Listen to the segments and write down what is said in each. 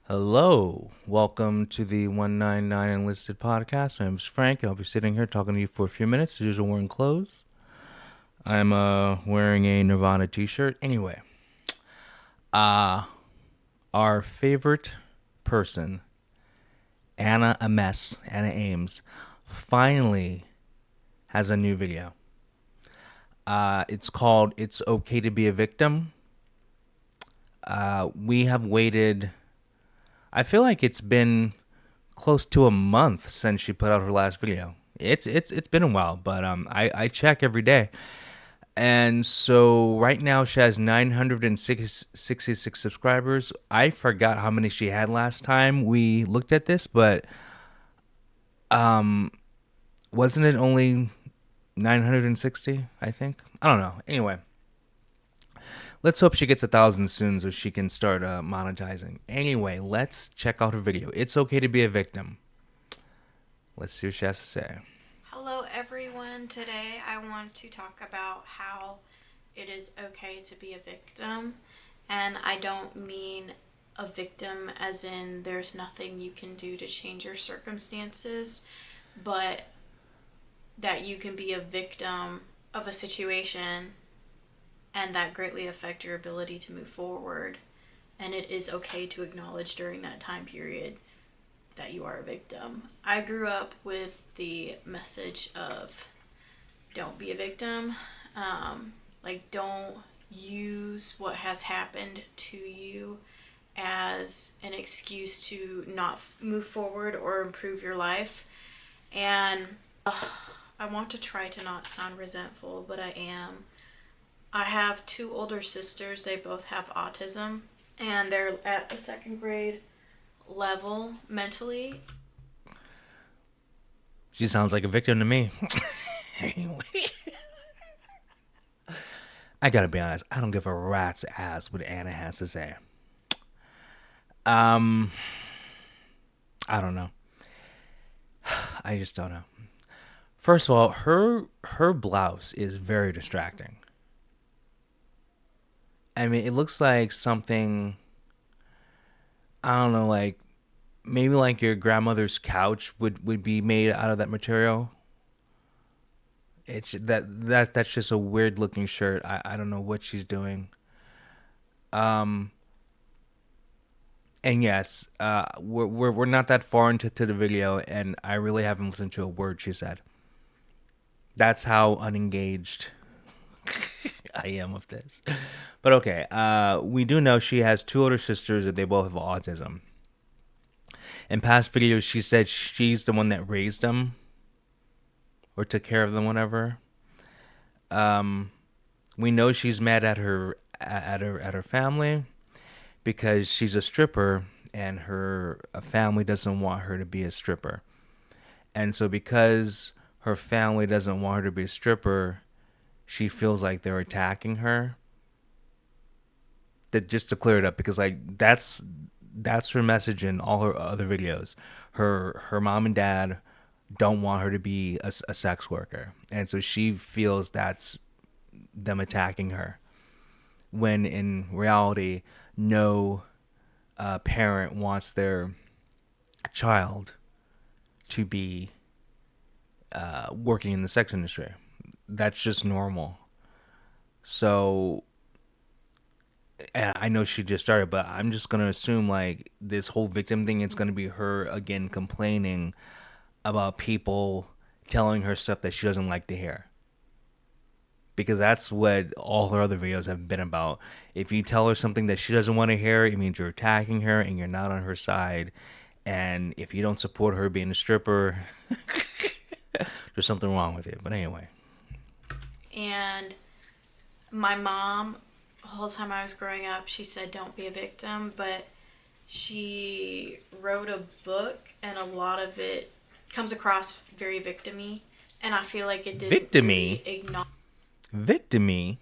Hello, welcome to the 199 Unlisted podcast. My name is Frank, and I'll be sitting here talking to you for a few minutes. As usual, wearing clothes. I'm wearing a Nirvana t-shirt. Anyway, uh, our favorite person, Anna Ames, finally has a new video. It's called "It's Okay to Be a Victim." We have waited. I feel like it's been close to a month since she put out her last video. It's been a while, but I check every day. And so right now she has 966 subscribers. I forgot how many she had last time we looked at this, but wasn't it only 960, I think? I don't know. Anyway, let's hope she gets 1,000 soon so she can start monetizing. Anyway, let's check out her video. It's okay to be a victim. Let's see what she has to say. Hello, everyone. Today I want to talk about how it is okay to be a victim. And I don't mean a victim as in there's nothing you can do to change your circumstances, but that you can be a victim of a situation and that greatly affect your ability to move forward. And it is okay to acknowledge during that time period that you are a victim. I grew up with the message of don't be a victim. Don't use what has happened to you as an excuse to not move forward or improve your life. And I want to try to not sound resentful, but I am. I have two older sisters. They both have autism, and they're at the second grade level mentally. She sounds like a victim to me. Anyway, I gotta be honest. I don't give a rat's ass what Anna has to say. Um, I don't know. I just don't know. First of all, her blouse is very distracting. I mean, it looks like something. I don't know, like maybe like your grandmother's couch would be made out of that material. That's just a weird looking shirt. I don't know what she's doing. Um, and yes, we're not that far into the video, and I really haven't listened to a word she said. That's how unengaged I am with this. But okay, we do know she has two older sisters and they both have autism. In past videos, she said she's the one that raised them or took care of them, whatever. Um, we know she's mad at her family because she's a stripper and her family doesn't want her to be a stripper. And so because her family doesn't want her to be a stripper, she feels like they're attacking her. That just to clear it up, because like that's her message in all her other videos. Her mom and dad don't want her to be a sex worker, and so she feels that's them attacking her. When in reality, no parent wants their child to be working in the sex industry. That's just normal. So, and I know she just started, but I'm just gonna assume like this whole victim thing, it's gonna be her again complaining about people telling her stuff that she doesn't like to hear. Because that's what all her other videos have been about. If you tell her something that she doesn't want to hear, it means you're attacking her and you're not on her side. And if you don't support her being a stripper, there's something wrong with you. But anyway, And my mom, the whole time I was growing up, she said don't be a victim, but she wrote a book and a lot of it comes across very victim-y, and I feel like it didn't victimy, really victimy.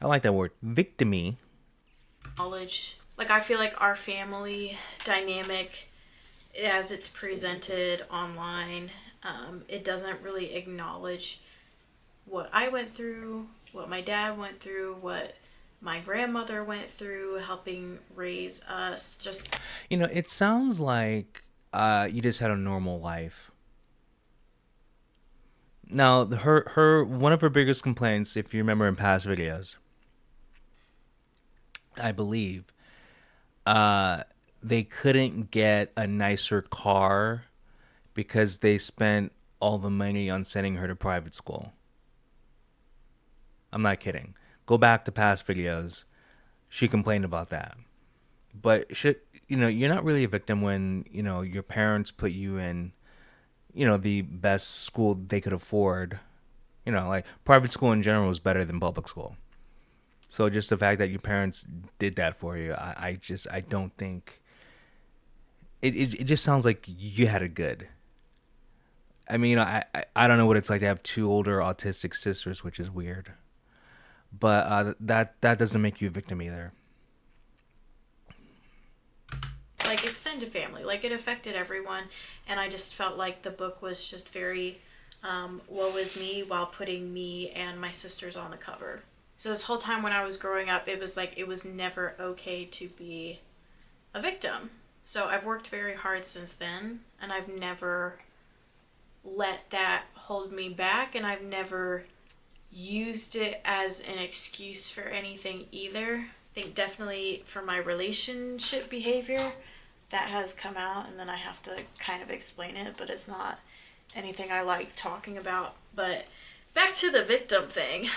I like that word, victimy. acknowledge, like, I feel like our family dynamic as it's presented online, it doesn't really acknowledge what I went through, what my dad went through, what my grandmother went through helping raise us. Just It sounds like you just had a normal life. Now, her one of her biggest complaints, if you remember in past videos, I believe, uh, they couldn't get a nicer car because they spent all the money on sending her to private school. I'm not kidding. Go back to past videos. She complained about that. But you're not really a victim when, your parents put you in, the best school they could afford. Like private school in general is better than public school. So just the fact that your parents did that for you, I don't think it just sounds like you had it good. I mean, I don't know what it's like to have two older autistic sisters, which is weird. But that doesn't make you a victim either. like extended family, like it affected everyone, and I just felt like the book was just very woe is me while putting me and my sisters on the cover. So this whole time when I was growing up, it was like it was never okay to be a victim. So I've worked very hard since then, and I've never let that hold me back, and I've never used it as an excuse for anything either. I think definitely for my relationship behavior, that has come out, and then I have to kind of explain it, but it's not anything I like talking about. But back to the victim thing,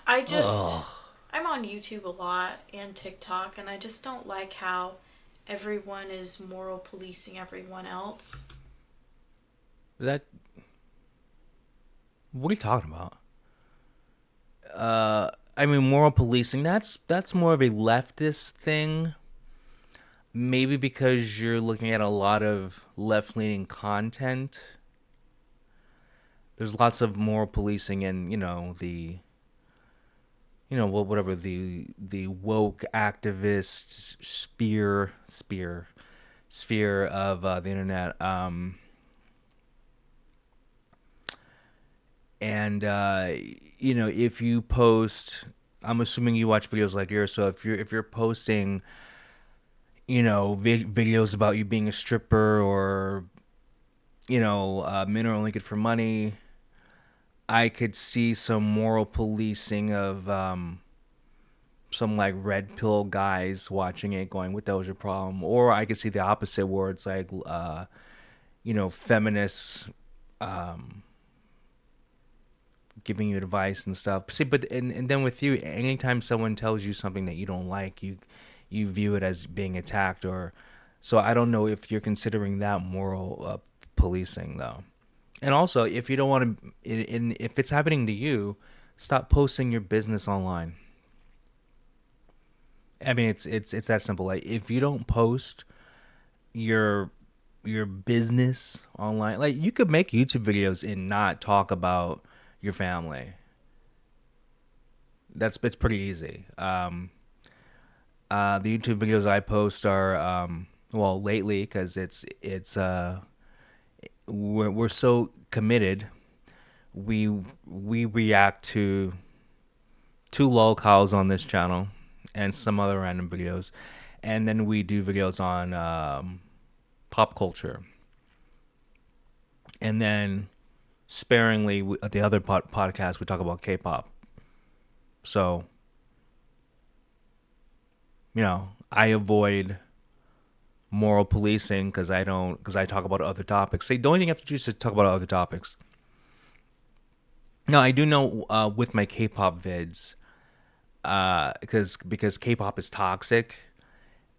I just, Oh, I'm on YouTube a lot and TikTok, and I just don't like how everyone is moral policing everyone else. that what are you talking about? I mean, moral policing. That's more of a leftist thing. Maybe because you're looking at a lot of left leaning content. There's lots of moral policing in the whatever the woke activist sphere of the internet. And if you post, I'm assuming you watch videos like yours. So if you're posting, videos about you being a stripper or men are only good for money, I could see some moral policing of some like red pill guys watching it, going, "What the hell is your problem?" Or I could see the opposite, where it's like, feminists giving you advice and stuff. See, but and then with you, anytime someone tells you something that you don't like, you view it as being attacked. Or so I don't know if you're considering that moral policing though. And also, if you don't want to, if it's happening to you, stop posting your business online. I mean, it's that simple. Like, if you don't post your your business online, like, you could make YouTube videos and not talk about your family. It's pretty easy. The YouTube videos I post are well, lately, because we're so committed. We react to two LOLcows on this channel and some other random videos, and then we do videos on pop culture, and then sparingly at the other podcast we talk about K-pop. So I avoid moral policing because I talk about other topics. So the only thing you have to do is to talk about other topics. Now I do know with my K-pop vids, because K-pop is toxic.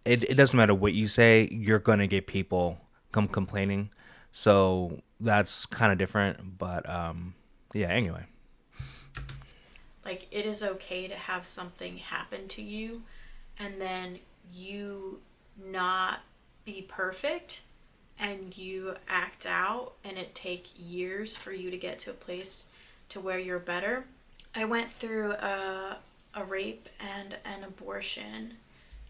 It doesn't matter what you say, you're gonna get people come complaining. So that's kind of different. But yeah. Anyway, Like, it is okay to have something happen to you and then you not be perfect and you act out and it take years for you to get to a place to where you're better. I went through a rape and an abortion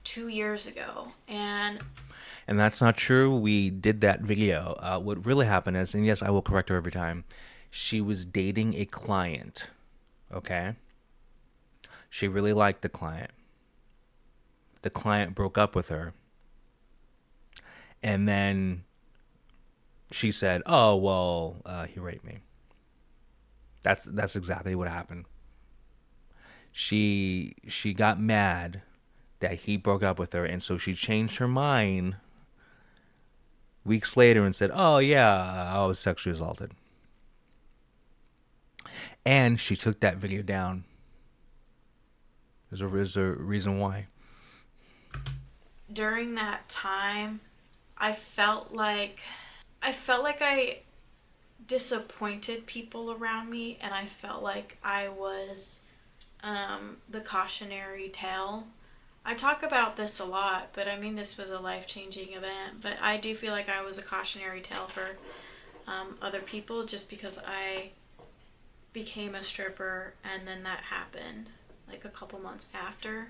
2 years ago, and that's not true. We did that video. What really happened is, and yes, I will correct her every time. She was dating a client. Okay, she really liked the client. the client broke up with her, and then she said, "Oh well, he raped me." That's exactly what happened. She got mad that he broke up with her, and so she changed her mind weeks later and said, "Oh yeah, I was sexually assaulted," and she took that video down. There's a reason why. During that time, I felt like I disappointed people around me, and I felt like I was the cautionary tale. I talk about this a lot, but I mean, this was a life changing event. But I do feel like I was a cautionary tale for other people just because I became a stripper and then that happened like a couple months after.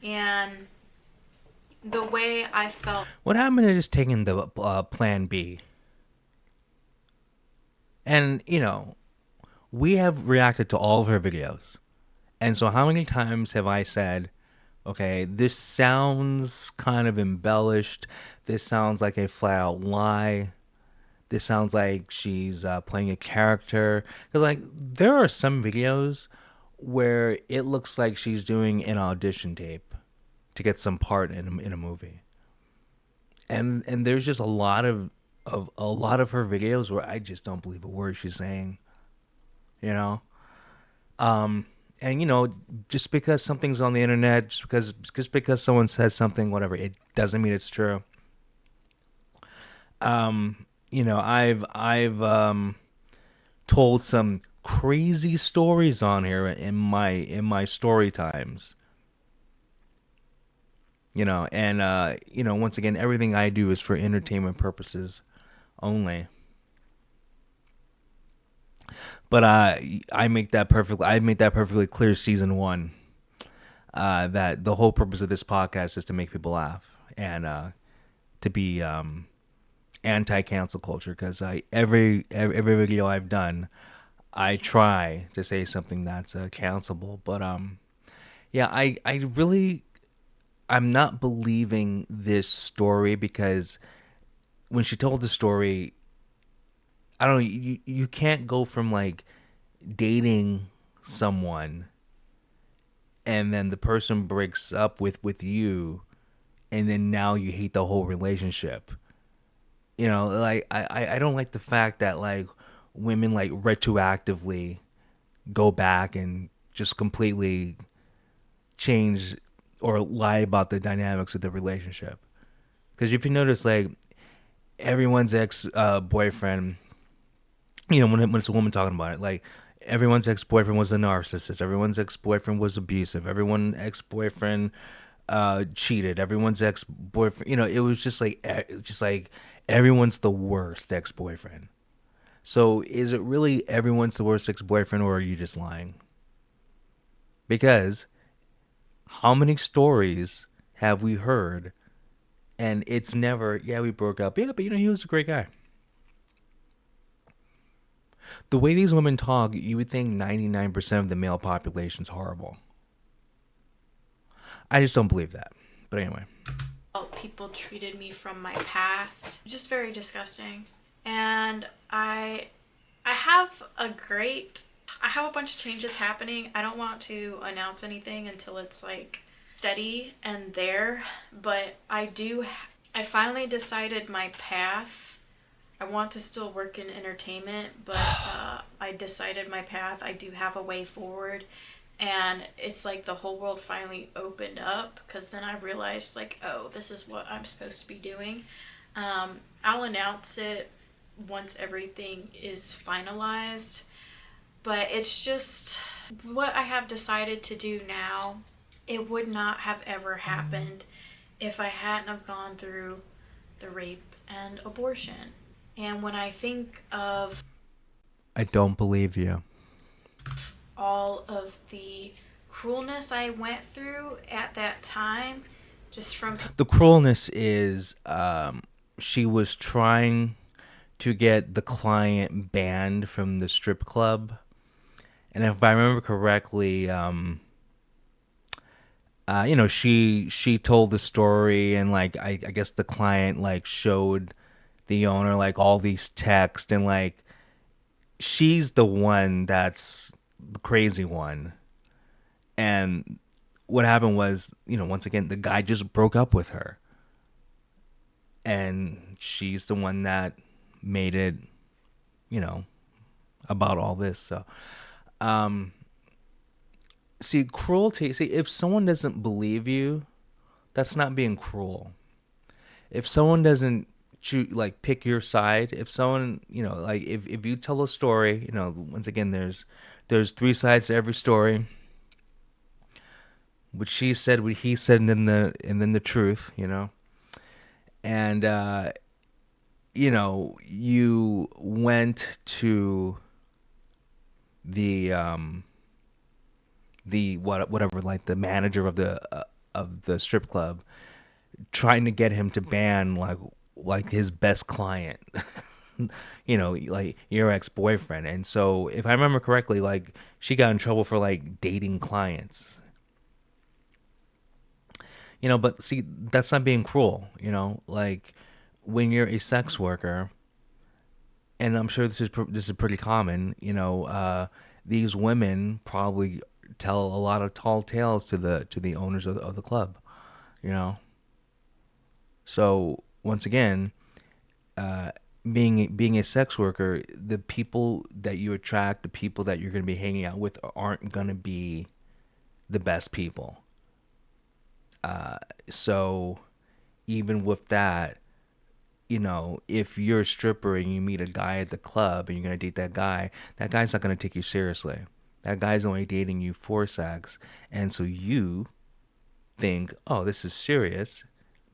And the way I felt. What happened to just taking the plan B? And we have reacted to all of her videos. And so how many times have I said, okay, this sounds kind of embellished. This sounds like a flat out lie. This sounds like she's playing a character. Because, like, there are some videos where it looks like she's doing an audition tape to get some part in a movie. And there's just a lot of her videos where I just don't believe a word she's saying. You know? And just because something's on the internet, just because someone says something, whatever, it doesn't mean it's true. I've told some crazy stories on here in my story times. And once again, everything I do is for entertainment purposes only. But I make that perfectly clear season one. That the whole purpose of this podcast is to make people laugh and to be anti-cancel culture. Because every video I've done, I try to say something that's cancelable. But yeah, I really I'm not believing this story because when she told the story, I don't know. You can't go from like dating someone and then the person breaks up with you and then now you hate the whole relationship. Like I don't like the fact that like women like retroactively go back and just completely change or lie about the dynamics of the relationship. Because if you notice, like everyone's ex boyfriend, when it's a woman talking about it, like everyone's ex boyfriend was a narcissist, everyone's ex boyfriend was abusive, everyone's ex boyfriend cheated, everyone's ex boyfriend. It was just like everyone's the worst ex boyfriend. So is it really everyone's the worst ex boyfriend, or are you just lying? Because how many stories have we heard, and it's never, yeah, we broke up, yeah, but he was a great guy. The way these women talk, you would think 99% of the male population is horrible. I just don't believe that. But anyway. People treated me from my past. Just very disgusting. And I have I have a bunch of changes happening. I don't want to announce anything until it's like steady and there, but I finally decided my path. I want to still work in entertainment, but I decided my path. I do have a way forward. And it's like the whole world finally opened up because then I realized, like, oh, this is what I'm supposed to be doing. I'll announce it once everything is finalized. But it's just what I have decided to do now. It would not have ever happened if I hadn't have gone through the rape and abortion. And when I think of I don't believe you. all of the cruelness I went through at that time, just from The cruelness is she was trying to get the client banned from the strip club. And if I remember correctly, she told the story, and like I guess the client like showed the owner like all these texts, and like she's the one that's the crazy one. And what happened was, once again, the guy just broke up with her, and she's the one that made it, you know, about all this. So, see, cruelty. See, if someone doesn't believe you, that's not being cruel. If someone doesn't like pick your side, if someone, like if you tell a story, once again, there's three sides to every story. What she said, what he said, and then the truth, and you went to the whatever, like the manager of the strip club, trying to get him to ban like his best client, like your ex-boyfriend. And so if I remember correctly, like she got in trouble for like dating clients. But see, that's not being cruel, like when you're a sex worker, and I'm sure this is pretty common. These women probably tell a lot of tall tales to the owners of the club. You know, so once again, being a sex worker, the people that you attract, the people that you're going to be hanging out with, aren't going to be the best people. So even with that, if you're a stripper and you meet a guy at the club and you're going to date that guy's not going to take you seriously. That guy's only dating you for sex. And so you think, oh, this is serious,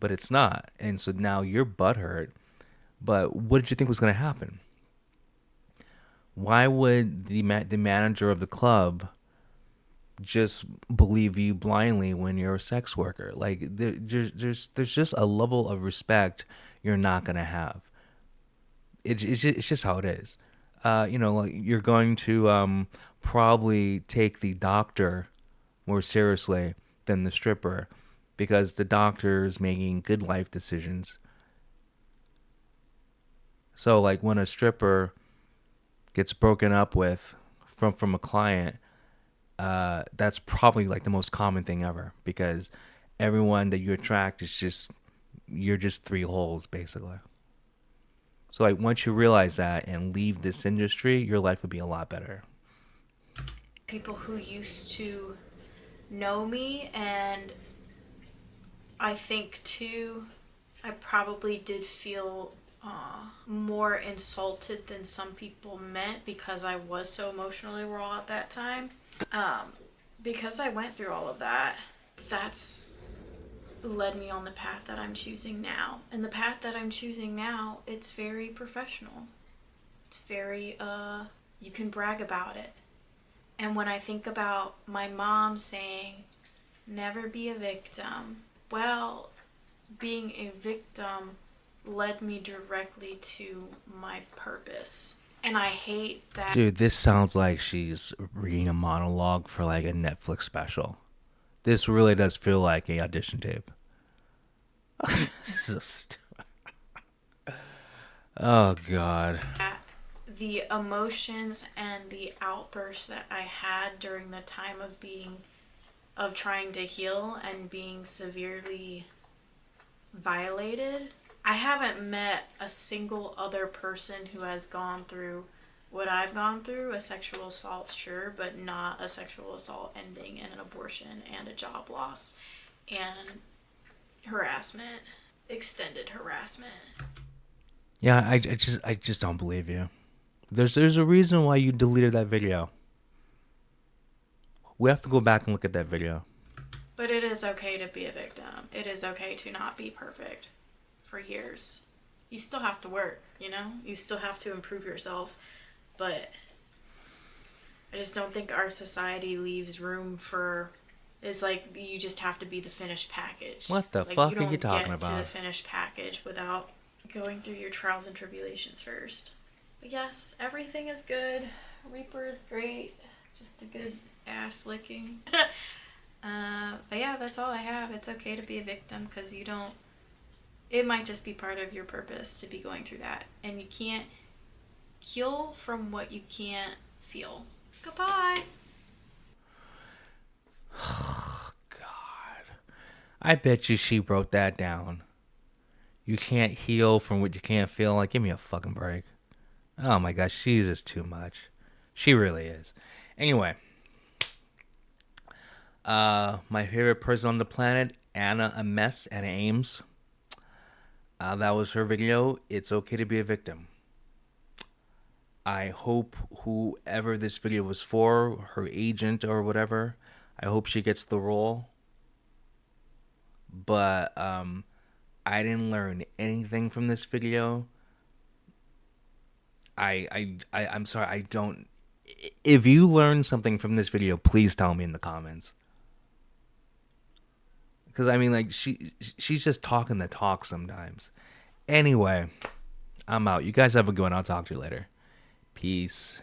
but it's not. And so now you're butthurt. But what did you think was going to happen? Why would the manager of the club just believe you blindly when you're a sex worker? Like there's just a level of respect you're not going to have. It's just how it is. Like you're going to probably take the doctor more seriously than the stripper, because the doctor is making good life decisions. So like when a stripper gets broken up with from a client, that's probably like the most common thing ever, because everyone that you attract is just, you're just three holes basically. So like once you realize that and leave this industry, your life would be a lot better. People who used to know me, and I think too, I probably did feel more insulted than some people meant, because I was so emotionally raw at that time. Um, because I went through all of that, that's led me on the path that I'm choosing now. And the path that I'm choosing now, it's very professional. It's very, you can brag about it. And when I think about my mom saying, never be a victim, well, being a victim led me directly to my purpose. And I hate that. Dude, this sounds like she's reading a monologue for like a Netflix special. This really does feel like a audition tape. So oh god. The emotions and the outbursts that I had during the time of trying to heal and being severely violated. I haven't met a single other person who has gone through what I've gone through. A sexual assault, sure, but not a sexual assault ending in an abortion and a job loss and harassment, extended harassment. Yeah, I just don't believe you. There's a reason why you deleted that video. We have to go back and look at that video. But it is okay to be a victim. It is okay to not be perfect for years. You still have to work, you know? You still have to improve yourself. But I just don't think our society leaves room for. It's like you just have to be the finished package. What the Like you fuck are you don't talking get to the about? finished package without going through your trials and tribulations first. But yes, everything is good. Reaper is great. Just a good ass licking. But yeah, that's all I have. It's okay to be a victim because you don't. It might just be part of your purpose to be going through that, and you can't heal from what you can't feel. Goodbye. God. I bet you she wrote that down. You can't heal from what you can't feel. Like, give me a fucking break. Oh my gosh, she's just too much. She really is. Anyway, my favorite person on the planet, Anna Anna Ames. That was her video. It's okay to be a victim. I hope whoever this video was for, her agent or whatever, I hope she gets the role. But I didn't learn anything from this video. I'm sorry. I don't. If you learned something from this video, please tell me in the comments. Because I mean, like she's just talking the talk sometimes. Anyway, I'm out. You guys have a good one. I'll talk to you later. Peace.